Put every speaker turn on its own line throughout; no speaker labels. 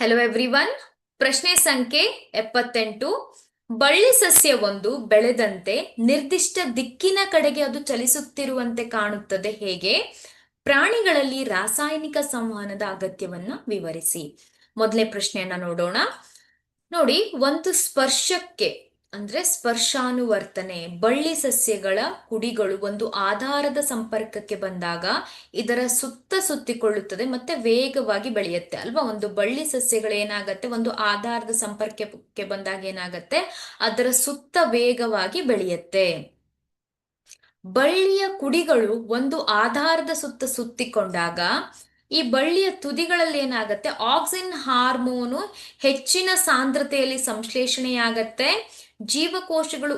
Hello everyone. ಪ್ರಶ್ನೆ ಸಂಖ್ಯೆ 78. ಬಳ್ಳಿ ಸಸ್ಯವೊಂದು ಬೆಳೆದಂತೆ ನಿರ್ದಿಷ್ಟ ದಿಕ್ಕಿನ ಕಡೆಗೆ ಅದು ಚಲಿಸುತ್ತಿರುವಂತೆ ಕಾಣುತ್ತದೆ ಹೇಗೆ? ಪ್ರಾಣಿಗಳಲ್ಲಿ ರಾಸಾಯನಿಕ ಸಂವಹನದ ಅಗತ್ಯವನ್ನ ವಿವರಿಸಿ. ಮೊದಲನೇ ಪ್ರಶ್ನೆಯನ್ನ ನೋಡೋಣ. ನೋಡಿ, ಒಂದು ಸ್ಪರ್ಶಕ್ಕೆ ಅಂದ್ರೆ ಸ್ಪರ್ಶಾನುವರ್ತನೆ, ಬಳ್ಳಿ ಸಸ್ಯಗಳ ಕುಡಿಗಳು ಒಂದು ಆಧಾರದ ಸಂಪರ್ಕಕ್ಕೆ ಬಂದಾಗ ಇದರ ಸುತ್ತ ಸುತ್ತಿಕೊಳ್ಳುತ್ತದೆ ಮತ್ತೆ ವೇಗವಾಗಿ ಬೆಳೆಯುತ್ತೆ ಅಲ್ವಾ. ಒಂದು ಬಳ್ಳಿ ಸಸ್ಯಗಳು ಏನಾಗತ್ತೆ, ಒಂದು ಆಧಾರದ ಸಂಪರ್ಕಕ್ಕೆ ಬಂದಾಗ ಏನಾಗತ್ತೆ, ಅದರ ಸುತ್ತ ವೇಗವಾಗಿ ಬೆಳೆಯುತ್ತೆ. ಬಳ್ಳಿಯ ಕುಡಿಗಳು ಒಂದು ಆಧಾರದ ಸುತ್ತ ಸುತ್ತಿಕೊಂಡಾಗ ಈ ಬಳ್ಳಿಯ ತುದಿಗಳಲ್ಲಿ ಏನಾಗತ್ತೆ, ಆಕ್ಸಿನ್ ಹಾರ್ಮೋನು ಹೆಚ್ಚಿನ ಸಾಂದ್ರತೆಯಲ್ಲಿ ಸಂಶ್ಲೇಷಣೆಯಾಗತ್ತೆ. ಜೀವಕೋಶಗಳು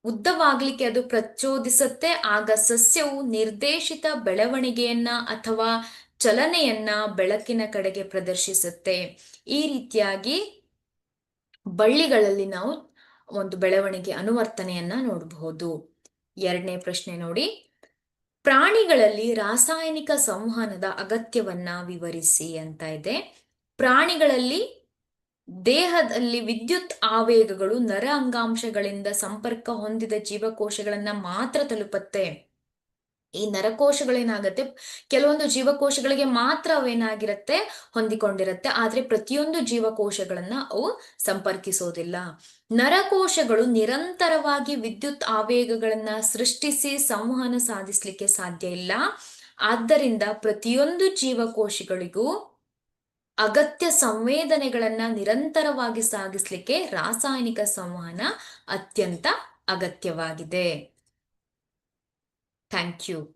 ಉದ್ದವಾಗ್ಲಿಕ್ಕೆ ಅದು ಪ್ರಚೋದಿಸುತ್ತೆ. ಆಗ ಸಸ್ಯವು ನಿರ್ದೇಶಿತ ಬೆಳವಣಿಗೆಯನ್ನ ಅಥವಾ ಚಲನೆಯನ್ನ ಬೆಳಕಿನ ಕಡೆಗೆ ಪ್ರದರ್ಶಿಸುತ್ತೆ. ಈ ರೀತಿಯಾಗಿ ಬಳ್ಳಿಗಳಲ್ಲಿ ನಾವು ಒಂದು ಬೆಳವಣಿಗೆ ಅನುವರ್ತನೆಯನ್ನ ನೋಡಬಹುದು. ಎರಡನೇ ಪ್ರಶ್ನೆ ನೋಡಿ, ಪ್ರಾಣಿಗಳಲ್ಲಿ ರಾಸಾಯನಿಕ ಸಂವಹನದ ಅಗತ್ಯವನ್ನ ವಿವರಿಸಿ ಅಂತ ಇದೆ. ಪ್ರಾಣಿಗಳಲ್ಲಿ ದೇಹದಲ್ಲಿ ವಿದ್ಯುತ್ ಆವೇಗಗಳು ನರ ಅಂಗಾಂಶಗಳಿಂದ ಸಂಪರ್ಕ ಹೊಂದಿದ ಜೀವಕೋಶಗಳನ್ನ ಮಾತ್ರ ತಲುಪುತ್ತೆ. ಈ ನರಕೋಶಗಳೇನಾಗತ್ತೆ, ಕೆಲವೊಂದು ಜೀವಕೋಶಗಳಿಗೆ ಮಾತ್ರ ಅವೇನಾಗಿರುತ್ತೆ, ಹೊಂದಿಕೊಂಡಿರುತ್ತೆ. ಆದ್ರೆ ಪ್ರತಿಯೊಂದು ಜೀವಕೋಶಗಳನ್ನ ಅವು ಸಂಪರ್ಕಿಸೋದಿಲ್ಲ. ನರಕೋಶಗಳು ನಿರಂತರವಾಗಿ ವಿದ್ಯುತ್ ಆವೇಗಗಳನ್ನ ಸೃಷ್ಟಿಸಿ ಸಂವಹನ ಸಾಧಿಸ್ಲಿಕ್ಕೆ ಸಾಧ್ಯ ಇಲ್ಲ. ಆದ್ದರಿಂದ ಪ್ರತಿಯೊಂದು ಜೀವಕೋಶಗಳಿಗೂ ಅಗತ್ಯ ಸಂವೇದನೆಗಳನ್ನ ನಿರಂತರವಾಗಿ ಸಾಗಿಸ್ಲಿಕ್ಕೆ ರಾಸಾಯನಿಕ ಸಂವಹನ ಅತ್ಯಂತ ಅಗತ್ಯವಾಗಿದೆ. Thank you.